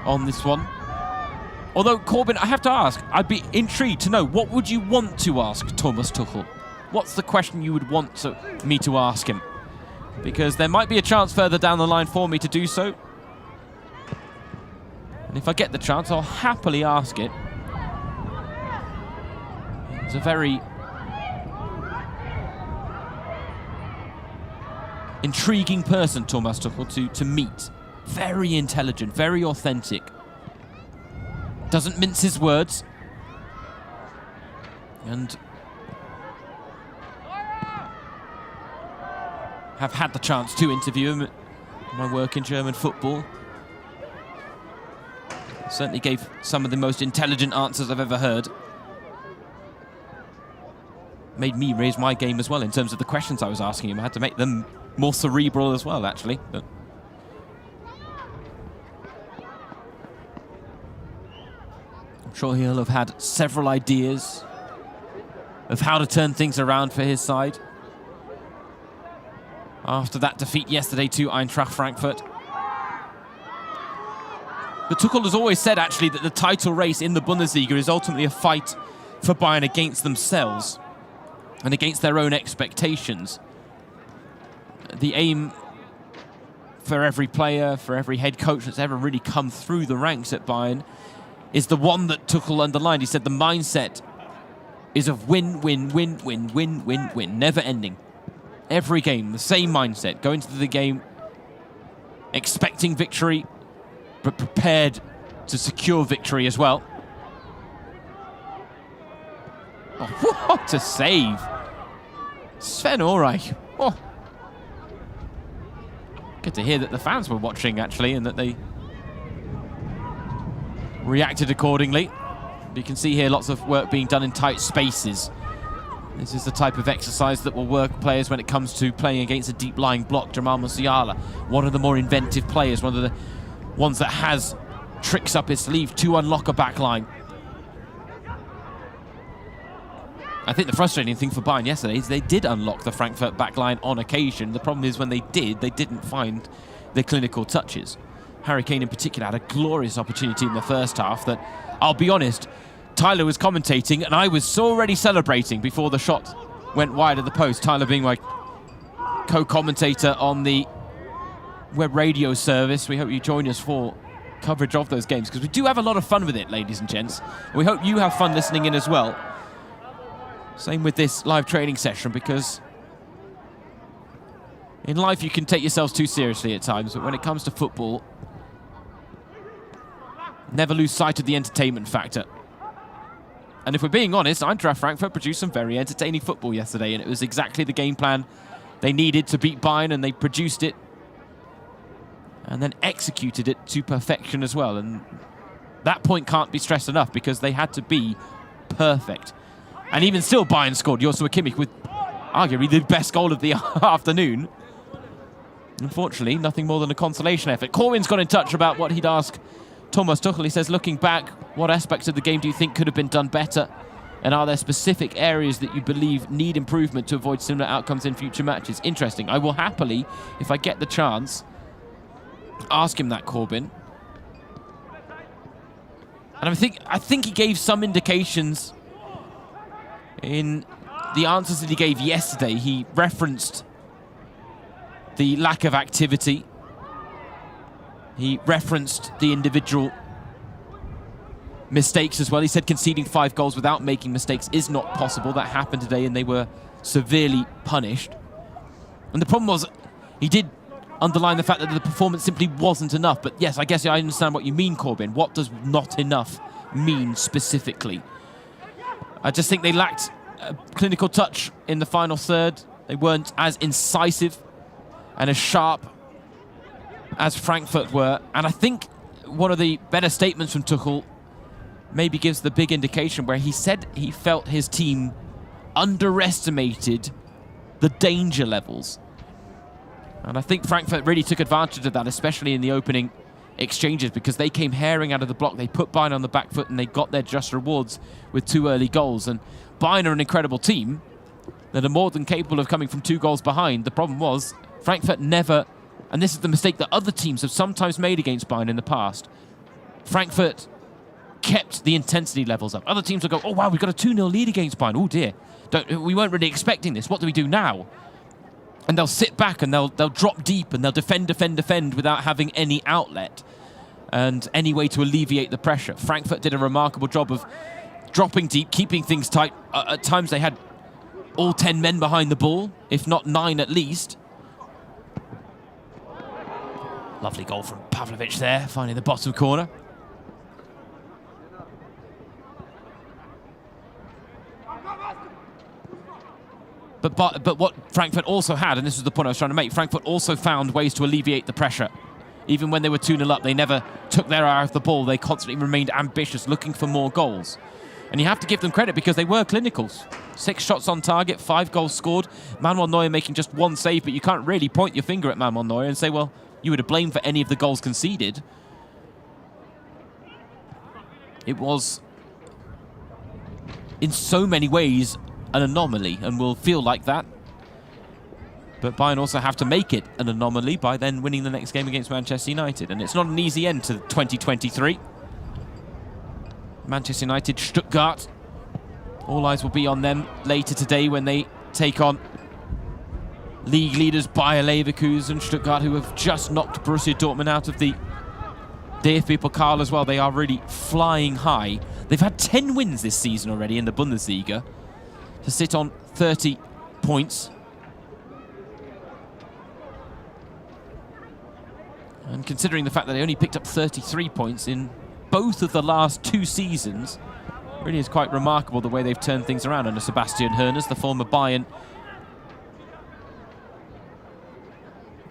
on this one. Although, Corbyn, I have to ask, I'd be intrigued to know, what would you want to ask Thomas Tuchel? What's the question you would want me to ask him? Because there might be a chance further down the line for me to do so. And if I get the chance, I'll happily ask it. It's a very intriguing person, Thomas Tuchel, to meet Very intelligent, very authentic. Doesn't mince his words. And have had the chance to interview him at my work in German football. Certainly gave some of the most intelligent answers I've ever heard. Made me raise my game as well in terms of the questions I was asking him. I had to make them more cerebral as well, actually. But I'm sure he'll have had several ideas of how to turn things around for his side after that defeat yesterday to Eintracht Frankfurt. But Tuchel has always said, actually, that the title race in the Bundesliga is ultimately a fight for Bayern against themselves and against their own expectations. The aim for every player, for every head coach that's ever really come through the ranks at Bayern is the one that Tuchel underlined. He said the mindset is of win, win, win, win, win, win, win, never ending. Every game, the same mindset. Go into the game expecting victory, but prepared to secure victory as well. Oh, what a save. Sven Ulreich. Oh. Good to hear that the fans were watching, actually, and that they reacted accordingly. You can see here lots of work being done in tight spaces. This is the type of exercise that will work players when it comes to playing against a deep-lying block. Jamal Musiala, one of the more inventive players, one of the ones that has tricks up his sleeve to unlock a back line. I think the frustrating thing for Bayern yesterday is they did unlock the Frankfurt back line on occasion. The problem is when they didn't find the clinical touches. Harry Kane in particular had a glorious opportunity in the first half that, I'll be honest, Tyler was commentating and I was already celebrating before the shot went wide of the post. Tyler being my co-commentator on the web radio service. We hope you join us for coverage of those games because we do have a lot of fun with it, ladies and gents. We hope you have fun listening in as well. Same with this live training session, because in life you can take yourselves too seriously at times, but when it comes to football, never lose sight of the entertainment factor. And if we're being honest, Eintracht Frankfurt produced some very entertaining football yesterday, and it was exactly the game plan they needed to beat Bayern, and they produced it and then executed it to perfection as well. And that point can't be stressed enough, because they had to be perfect. And even still, Bayern scored. Joshua Kimmich with arguably the best goal of the afternoon. Unfortunately, nothing more than a consolation effort. Corwin's got in touch about what he'd ask Thomas Tuchel. He says, looking back, what aspects of the game do you think could have been done better? And are there specific areas that you believe need improvement to avoid similar outcomes in future matches? Interesting. I will happily, if I get the chance, ask him that, Corbin. And I think he gave some indications in the answers that he gave yesterday. He referenced the lack of activity. He referenced the individual mistakes as well. He said conceding 5 goals without making mistakes is not possible. That happened today and they were severely punished. And the problem was, he did underline the fact that the performance simply wasn't enough. But yes, I guess I understand what you mean, Corbin. What does not enough mean specifically? I just think they lacked a clinical touch in the final third. They weren't as incisive and as sharp as Frankfurt were. And I think one of the better statements from Tuchel maybe gives the big indication, where he said he felt his team underestimated the danger levels. And I think Frankfurt really took advantage of that, especially in the opening exchanges, because they came herring out of the block. They put Bayern on the back foot and they got their just rewards with 2 early goals. And Bayern are an incredible team that are more than capable of coming from 2 goals behind. The problem was Frankfurt never, and this is the mistake that other teams have sometimes made against Bayern in the past, Frankfurt kept the intensity levels up. Other teams will go, oh wow, we've got a 2-0 lead against Bayern. Oh dear, we weren't really expecting this. What do we do now? And they'll sit back and they'll drop deep and they'll defend without having any outlet and any way to alleviate the pressure. Frankfurt did a remarkable job of dropping deep, keeping things tight. At times they had all 10 men behind the ball, if not 9 at least. Lovely goal from Pavlovic there, finding the bottom corner. But what Frankfurt also had, and this is the point I was trying to make, Frankfurt also found ways to alleviate the pressure. Even when they were 2-0 up, they never took their eye off the ball. They constantly remained ambitious, looking for more goals. And you have to give them credit because they were clinicals. 6 shots on target, 5 goals scored. Manuel Neuer making just 1 save, but you can't really point your finger at Manuel Neuer and say, well, you were to blame for any of the goals conceded. It was, in so many ways, an anomaly, and will feel like that. But Bayern also have to make it an anomaly by then winning the next game against Manchester United. And it's not an easy end to 2023. Manchester United, Stuttgart. All eyes will be on them later today when they take on league leaders Bayer Leverkusen. Stuttgart, who have just knocked Borussia Dortmund out of the DFB Pokal as well. They are really flying high. They've had 10 wins this season already in the Bundesliga to sit on 30 points. And considering the fact that they only picked up 33 points in both of the last 2 seasons, really is quite remarkable the way they've turned things around under Sebastian Hoeneß, the former Bayern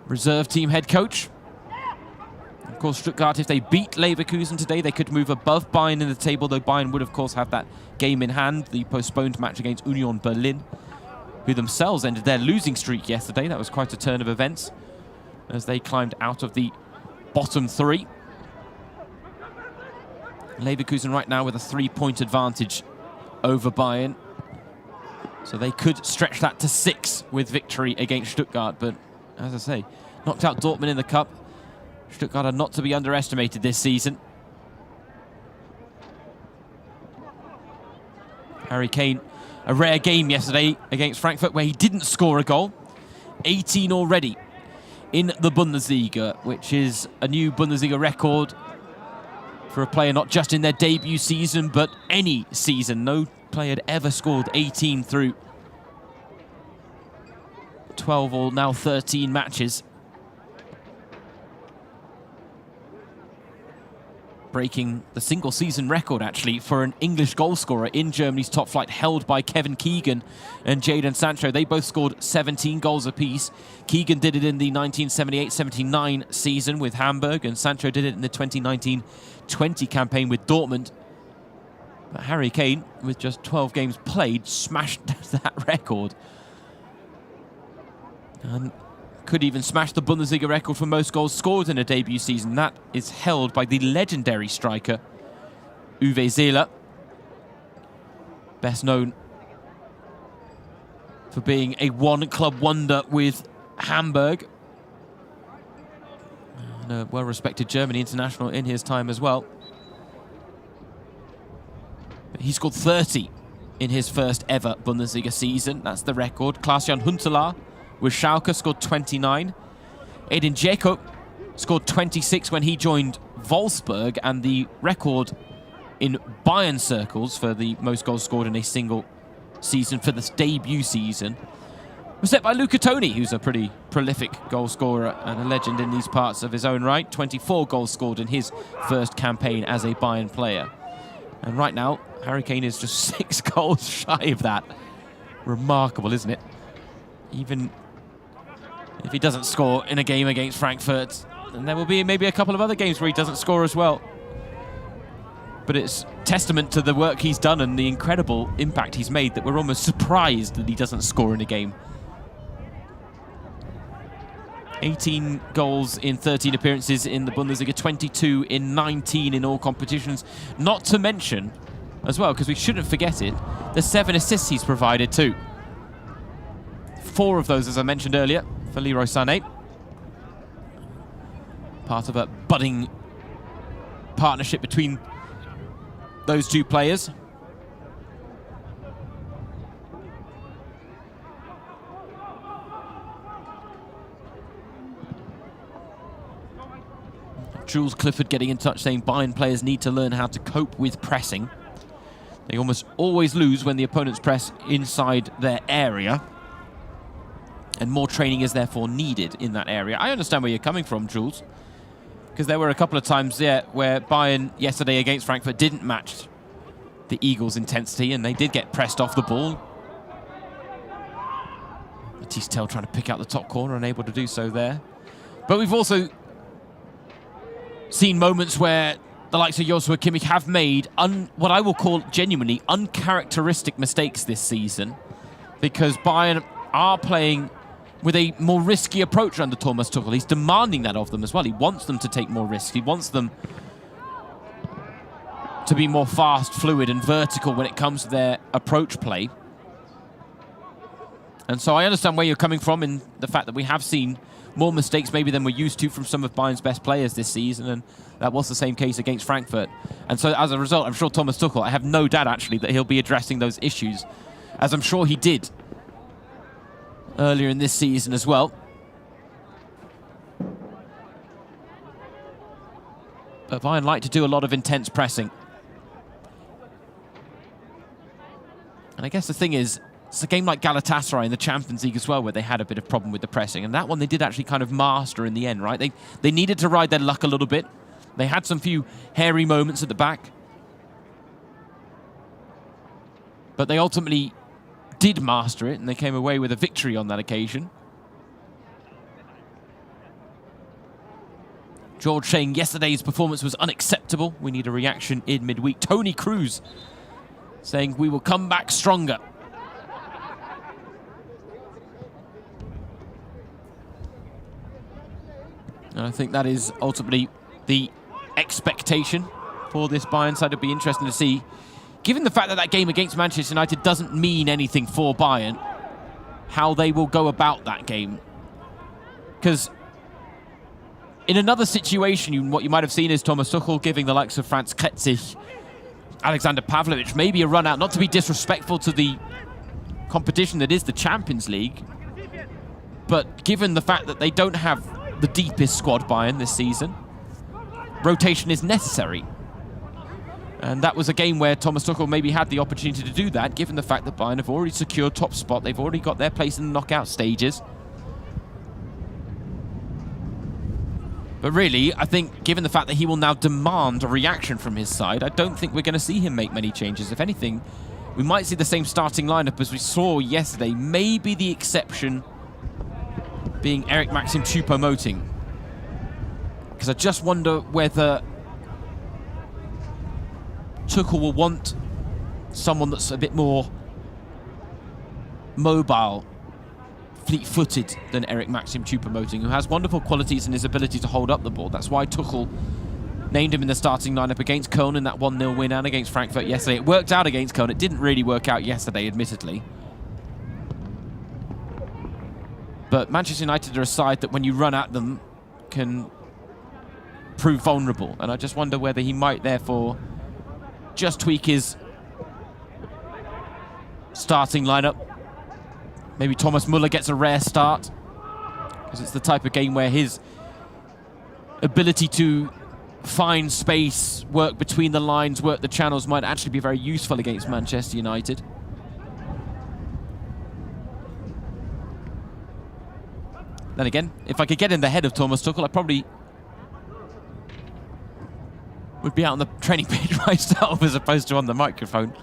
reserve team head coach. Of course, Stuttgart, if they beat Leverkusen today, they could move above Bayern in the table, though Bayern would, of course, have that game in hand, the postponed match against Union Berlin, who themselves ended their losing streak yesterday. That was quite a turn of events as they climbed out of the bottom 3. Leverkusen right now with a 3-point advantage over Bayern. So they could stretch that to 6 with victory against Stuttgart. But, as I say, knocked out Dortmund in the Cup. Stuttgart are not to be underestimated this season. Harry Kane, a rare game yesterday against Frankfurt where he didn't score a goal. 18 already in the Bundesliga, which is a new Bundesliga record for a player not just in their debut season, but any season. No player had ever scored 18 through 12 or now 13 matches. Breaking the single season record, actually, for an English goalscorer in Germany's top flight, held by Kevin Keegan and Jadon Sancho. They both scored 17 goals apiece. Keegan did it in the 1978-79 season with Hamburg, and Sancho did it in the 2019-20 campaign with Dortmund. But Harry Kane, with just 12 games played, smashed that record. And could even smash the Bundesliga record for most goals scored in a debut season. That is held by the legendary striker Uwe Seeler, best known for being a one-club wonder with Hamburg, and a well-respected Germany international in his time as well. But he scored 30 in his first ever Bundesliga season. That's the record. Klaas-Jan Huntelaar with Schalke scored 29. Edin Dzeko scored 26 when he joined Wolfsburg, and the record in Bayern circles for the most goals scored in a single season for this debut season was set by Luca Toni, who's a pretty prolific goal scorer and a legend in these parts of his own right. 24 goals scored in his first campaign as a Bayern player. And right now, Harry Kane is just 6 goals shy of that. Remarkable, isn't it? Even if he doesn't score in a game against Frankfurt, then there will be maybe a couple of other games where he doesn't score as well. But it's testament to the work he's done and the incredible impact he's made that we're almost surprised that he doesn't score in a game. 18 goals in 13 appearances in the Bundesliga, 22 in 19 in all competitions. Not to mention, as well, because we shouldn't forget it, the 7 assists he's provided too. 4 of those, as I mentioned earlier, for Leroy Sané. Part of a budding partnership between those 2 players. Jules Clifford getting in touch saying Bayern players need to learn how to cope with pressing. They almost always lose when the opponents press inside their area, and more training is therefore needed in that area. I understand where you're coming from, Jules. Because there were a couple of times there where Bayern yesterday against Frankfurt didn't match the Eagles' intensity, and they did get pressed off the ball. Tuchel trying to pick out the top corner, unable to do so there. But we've also seen moments where the likes of Joshua Kimmich have made what I will call genuinely uncharacteristic mistakes this season, because Bayern are playing with a more risky approach under Thomas Tuchel. He's demanding that of them as well. He wants them to take more risks. He wants them to be more fast, fluid, and vertical when it comes to their approach play. And so I understand where you're coming from in the fact that we have seen more mistakes maybe than we're used to from some of Bayern's best players this season, and that was the same case against Frankfurt. And so as a result, I'm sure Thomas Tuchel, I have no doubt actually that he'll be addressing those issues, as I'm sure he did earlier in this season as well. But Bayern like to do a lot of intense pressing. And I guess the thing is, it's a game like Galatasaray in the Champions League as well, where they had a bit of problem with the pressing. And that one they did actually kind of master in the end, right? They needed to ride their luck a little bit. They had some few hairy moments at the back. But they ultimately did master it, and they came away with a victory on that occasion. George saying yesterday's performance was unacceptable. We need a reaction in midweek. Tony Cruz saying we will come back stronger. And I think that is ultimately the expectation for this Bayern side. It'll be interesting to see, given the fact that that game against Manchester United doesn't mean anything for Bayern, how they will go about that game. Because in another situation, what you might have seen is Thomas Tuchel giving the likes of Franz Kretzig, Alexander Pavlovich, maybe a run out, not to be disrespectful to the competition that is the Champions League, but given the fact that they don't have the deepest squad Bayern this season, rotation is necessary. And that was a game where Thomas Tuchel maybe had the opportunity to do that, given the fact that Bayern have already secured top spot. They've already got their place in the knockout stages. But really, I think, given the fact that he will now demand a reaction from his side, I don't think we're going to see him make many changes. If anything, we might see the same starting lineup as we saw yesterday. Maybe the exception being Eric Maxim Choupo-Moting. Because I just wonder whether Tuchel will want someone that's a bit more mobile, fleet-footed than Eric Maxim Choupo-Moting, who has wonderful qualities in his ability to hold up the ball. That's why Tuchel named him in the starting lineup against Köln in that 1-0 win and against Frankfurt yesterday. It worked out against Köln. It didn't really work out yesterday, admittedly. But Manchester United are a side that when you run at them can prove vulnerable. And I just wonder whether he might therefore just tweak his starting lineup. Maybe Thomas Müller gets a rare start, because it's the type of game where his ability to find space, work between the lines, work the channels might actually be very useful against Manchester United. Then again, if I could get in the head of Thomas Tuchel, I probably would be out on the training page myself as opposed to on the microphone.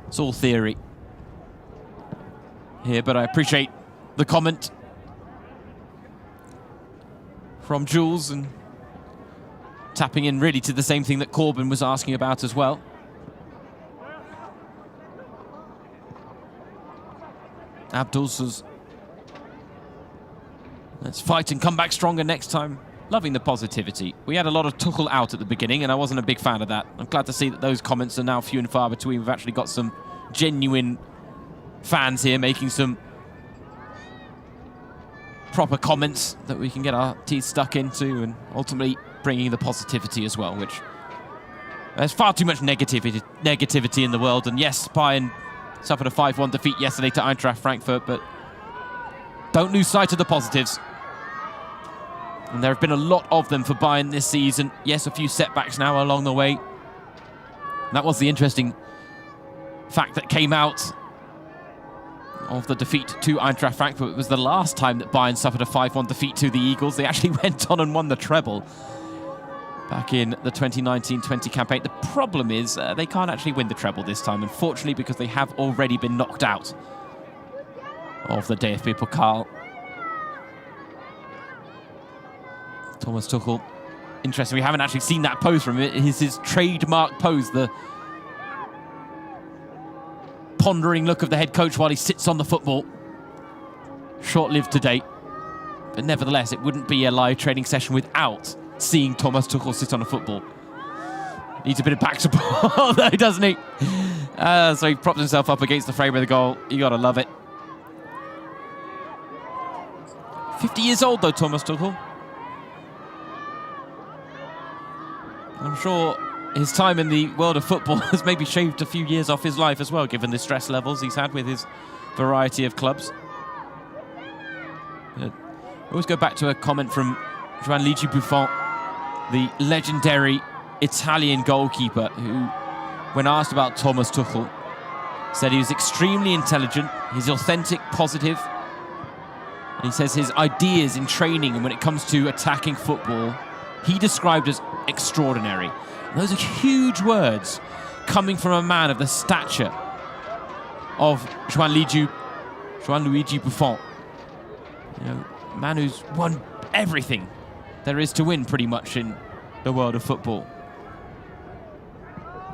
It's all theory here, but I appreciate the comment from Jules and tapping in really to the same thing that Corbin was asking about as well. Abdul says, let's fight and come back stronger next time. Loving the positivity. We had a lot of Tuchel out at the beginning, and I wasn't a big fan of that. I'm glad to see that those comments are now few and far between. We've actually got some genuine fans here making some proper comments that we can get our teeth stuck into, and ultimately bringing the positivity as well, which there's far too much negativity in the world. And yes, Bayern suffered a 5-1 defeat yesterday to Eintracht Frankfurt, but don't lose sight of the positives. And there have been a lot of them for Bayern this season. Yes, a few setbacks now along the way. And that was the interesting fact that came out. of the defeat to Eintracht Frankfurt. It was the last time that Bayern suffered a 5-1 defeat to the Eagles. They actually went on and won the treble back in the 2019-20 campaign. The problem is they can't actually win the treble this time, unfortunately, because they have already been knocked out of the DFB Pokal. Thomas Tuchel, interesting, we haven't actually seen that pose from him. It is his trademark pose, the pondering look of the head coach while he sits on the football. Short-lived to date, but nevertheless, it wouldn't be a live training session without seeing Thomas Tuchel sit on a football. Needs a bit of back support, though, doesn't he? So he props himself up against the frame of the goal. You gotta love it. 50 years old, though, Thomas Tuchel. I'm sure his time in the world of football has maybe shaved a few years off his life as well, given the stress levels he's had with his variety of clubs. I always go back to a comment from Gianluigi Buffon, the legendary Italian goalkeeper, who, when asked about Thomas Tuchel, said he was extremely intelligent, he's authentic, positive, and he says his ideas in training and when it comes to attacking football, he described as extraordinary. And those are huge words coming from a man of the stature of Gianluigi Buffon. You know, a man who's won everything there is to win pretty much in the world of football.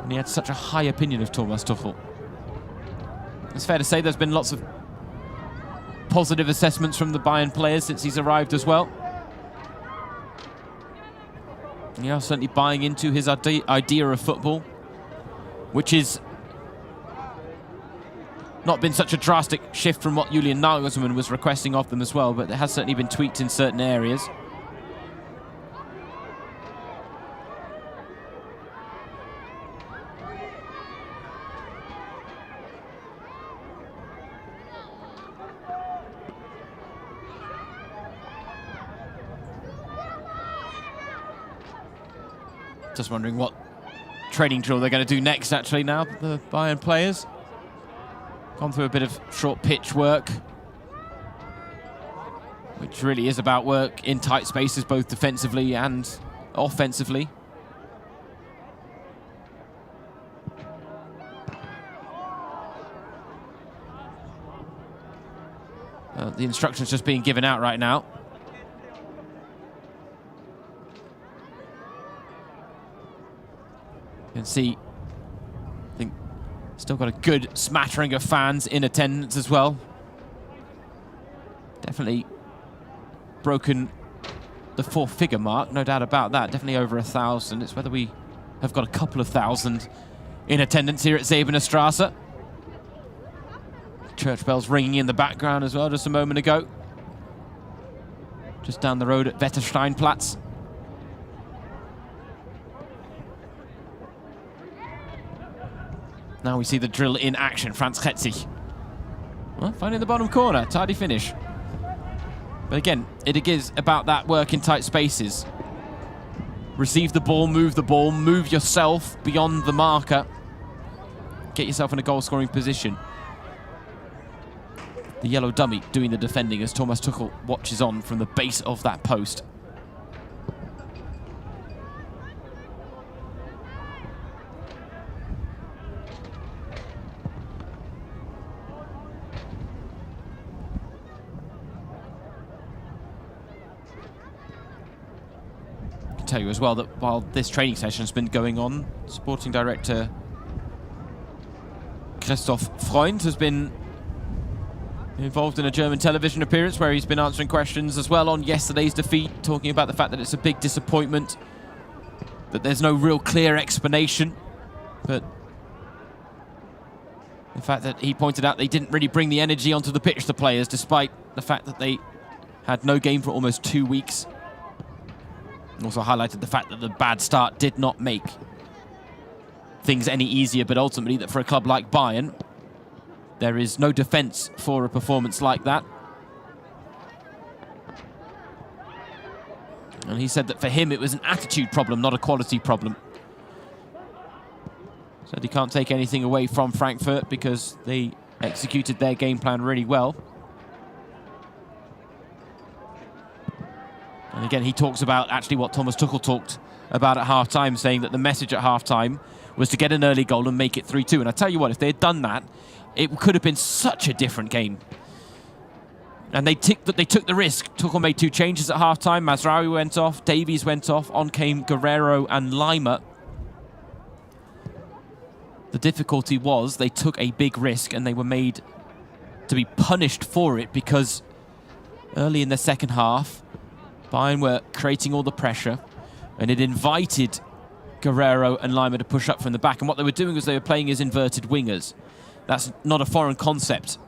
And he had such a high opinion of Thomas Tuchel. It's fair to say there's been lots of positive assessments from the Bayern players since he's arrived as well. They are certainly buying into his idea of football, which is not been such a drastic shift from what Julian Nagelsmann was requesting of them as well, but it has certainly been tweaked in certain areas. Just wondering what training drill they're going to do next, actually, now, the Bayern players. Gone through a bit of short pitch work, which really is about work in tight spaces, both defensively and offensively. The instructions just being given out right now. You can see, I think, still got a good smattering of fans in attendance as well. Definitely broken the 4-figure mark, no doubt about that. Definitely over 1,000. It's whether we have got a couple of thousand in attendance here at Säbener Straße. Church bells ringing in the background as well just a moment ago. Just down the road at Wettersteinplatz. Now we see the drill in action. Franz Hetzig. Well, finding the bottom corner. Tidy finish. But again, it is about that work in tight spaces. Receive the ball, move yourself beyond the marker. Get yourself in a goal-scoring position. The yellow dummy doing the defending as Thomas Tuchel watches on from the base of that post. Tell you as well that while this training session has been going on, sporting director Christoph Freund has been involved in a German television appearance where he's been answering questions as well on yesterday's defeat, talking about the fact that it's a big disappointment, that there's no real clear explanation, but the fact that he pointed out they didn't really bring the energy onto the pitch, the players, despite the fact that they had no game for almost 2 weeks. Also highlighted the fact that the bad start did not make things any easier, but ultimately that for a club like Bayern, there is no defence for a performance like that. And he said that for him it was an attitude problem, not a quality problem. Said he can't take anything away from Frankfurt because they executed their game plan really well. And again, he talks about actually what Thomas Tuchel talked about at half-time, saying that the message at half-time was to get an early goal and make it 3-2. And I tell you what, if they had done that, it could have been such a different game. And they took the risk. Tuchel made 2 changes at half-time. Mazraoui went off, Davies went off, on came Guerrero and Lima. The difficulty was they took a big risk and they were made to be punished for it, because early in the second half, Bayern were creating all the pressure, and it invited Guerrero and Lima to push up from the back. And what they were doing was they were playing as inverted wingers. That's not a foreign concept.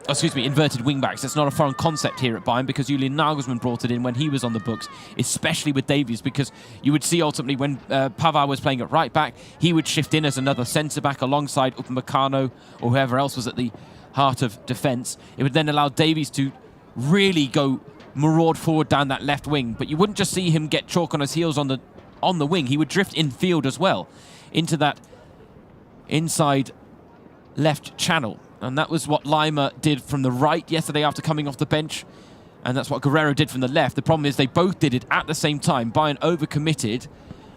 Oh, excuse me, inverted wingbacks. That's not a foreign concept here at Bayern, because Julian Nagelsmann brought it in when he was on the books, especially with Davies, because you would see ultimately when Pavard was playing at right back, he would shift in as another centre-back alongside Upamecano or whoever else was at the heart of defence. It would then allow Davies to really go maraud forward down that left wing, but you wouldn't just see him get chalk on his heels on the wing. He would drift infield as well into that inside left channel, and that was what Lima did from the right yesterday after coming off the bench, and that's what Guerrero did from the left. The problem is they both did it at the same time. Bayern overcommitted,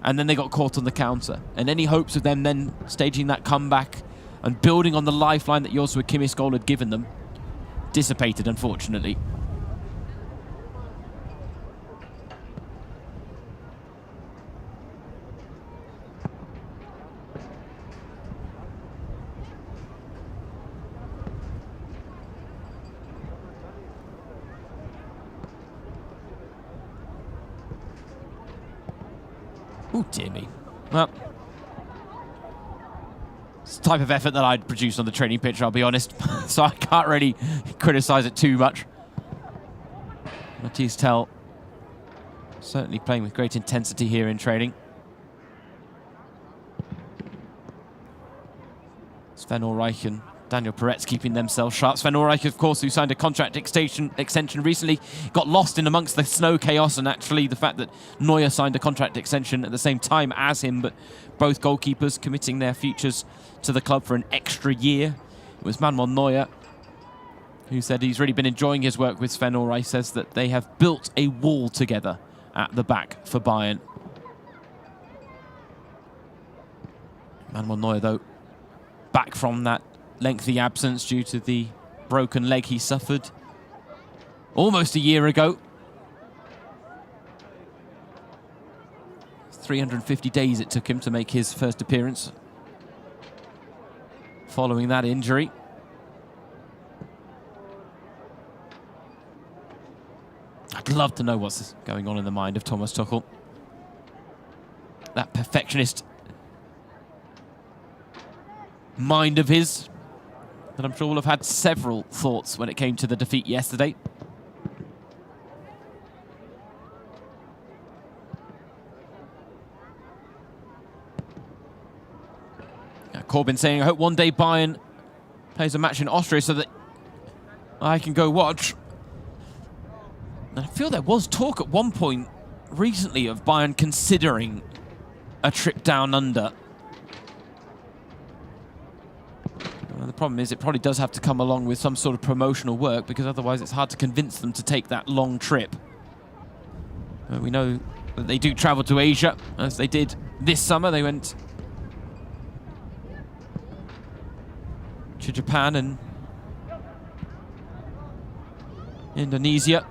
and then they got caught on the counter, and any hopes of them then staging that comeback and building on the lifeline that Joshua Kimmich's goal had given them dissipated, unfortunately. Oh, dear me. Well, it's the type of effort that I'd produce on the training pitch, I'll be honest. So I can't really criticise it too much. Mentalities tell certainly playing with great intensity here in training. Sven Ulreich and Daniel Peretz keeping themselves sharp. Sven Ulreich, of course, who signed a contract extension recently, got lost in amongst the snow chaos, and actually the fact that Neuer signed a contract extension at the same time as him, but both goalkeepers committing their futures to the club for an extra year. It was Manuel Neuer who said he's really been enjoying his work with Sven Ulreich, says that they have built a wall together at the back for Bayern. Manuel Neuer, though, back from that lengthy absence due to the broken leg he suffered almost a year ago. 350 days it took him to make his first appearance following that injury. I'd love to know what's going on in the mind of Thomas Tuchel. That perfectionist mind of his that I'm sure will have had several thoughts when it came to the defeat yesterday. Corbyn saying, I hope one day Bayern plays a match in Austria so that I can go watch. And I feel there was talk at one point recently of Bayern considering a trip down under. The problem is it probably does have to come along with some sort of promotional work, because otherwise it's hard to convince them to take that long trip. We know that they do travel to Asia, as they did this summer. They went to Japan and Indonesia.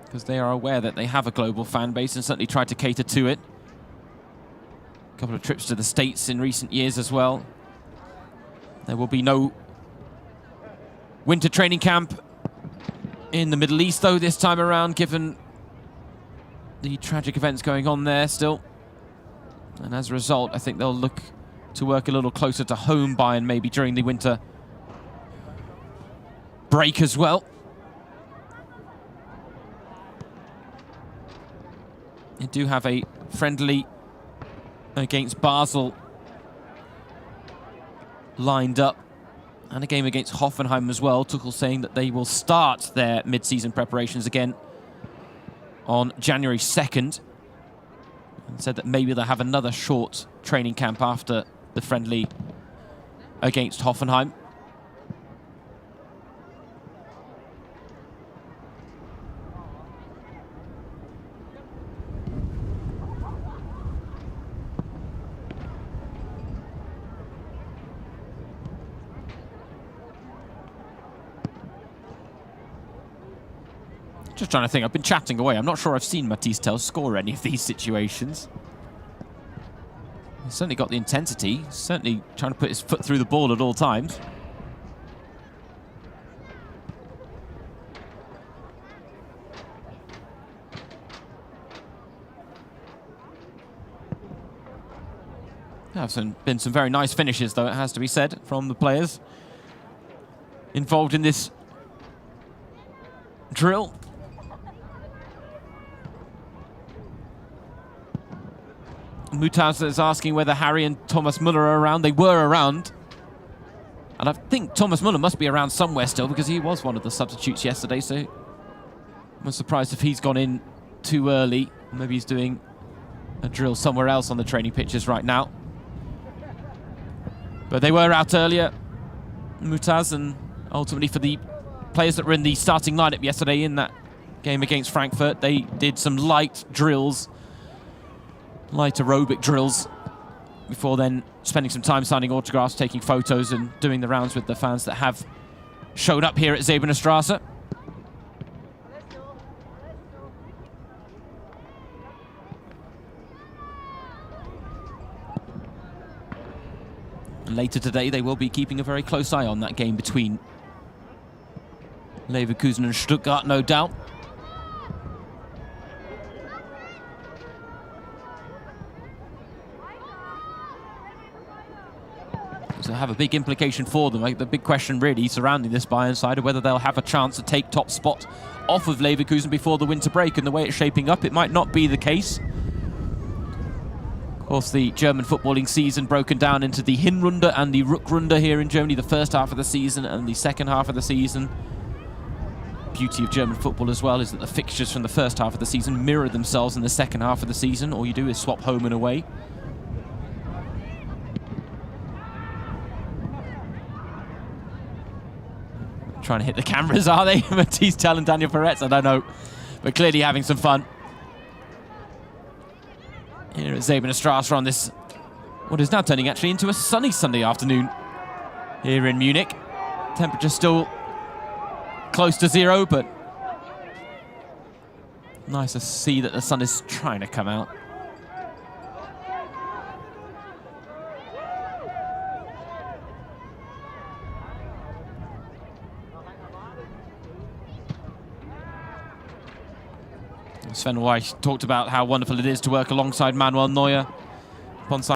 Because they are aware that they have a global fan base and certainly try to cater to it. A couple of trips to the States in recent years as well. There will be no winter training camp in the Middle East, though, this time around, given the tragic events going on there still. And as a result, I think they'll look to work a little closer to home, Bayern, maybe during the winter break as well. They do have a friendly against Basel lined up, and a game against Hoffenheim as well. Tuchel saying that they will start their mid-season preparations again on January 2nd. said that maybe they'll have another short training camp after the friendly against Hoffenheim. Just trying to think, I've been chatting away. I'm not sure I've seen Matthijs Tel score any of these situations. He's certainly got the intensity, certainly trying to put his foot through the ball at all times. There have been some very nice finishes, though, it has to be said, from the players involved in this drill. Mutaz is asking whether Harry and Thomas Müller are around. They were around. And I think Thomas Müller must be around somewhere still, because he was one of the substitutes yesterday, so I'm surprised if he's gone in too early. Maybe he's doing a drill somewhere else on the training pitches right now. But they were out earlier, Mutaz, and ultimately for the players that were in the starting lineup yesterday in that game against Frankfurt, they did some light drills, light aerobic drills, before then spending some time signing autographs, taking photos, and doing the rounds with the fans that have showed up here at Zebener Straße. Later today, they will be keeping a very close eye on that game between Leverkusen and Stuttgart, no doubt. So have a big implication for them. Like, the big question really surrounding this Bayern side of whether they'll have a chance to take top spot off of Leverkusen before the winter break. And the way it's shaping up, it might not be the case. Of course, the German footballing season broken down into the Hinrunde and the Rückrunde here in Germany, the first half of the season and the second half of the season. Beauty of German football as well is that the fixtures from the first half of the season mirror themselves in the second half of the season. All you do is swap home and away. Trying to hit the cameras, are they? Matthijs Tel and Daniel Peretz, I don't know. But clearly having some fun here at Zebener Straße on this, what is now turning actually into a sunny Sunday afternoon here in Munich. Temperature still close to 0, but nice to see that the sun is trying to come out. Sven Weich talked about how wonderful it is to work alongside Manuel Neuer upon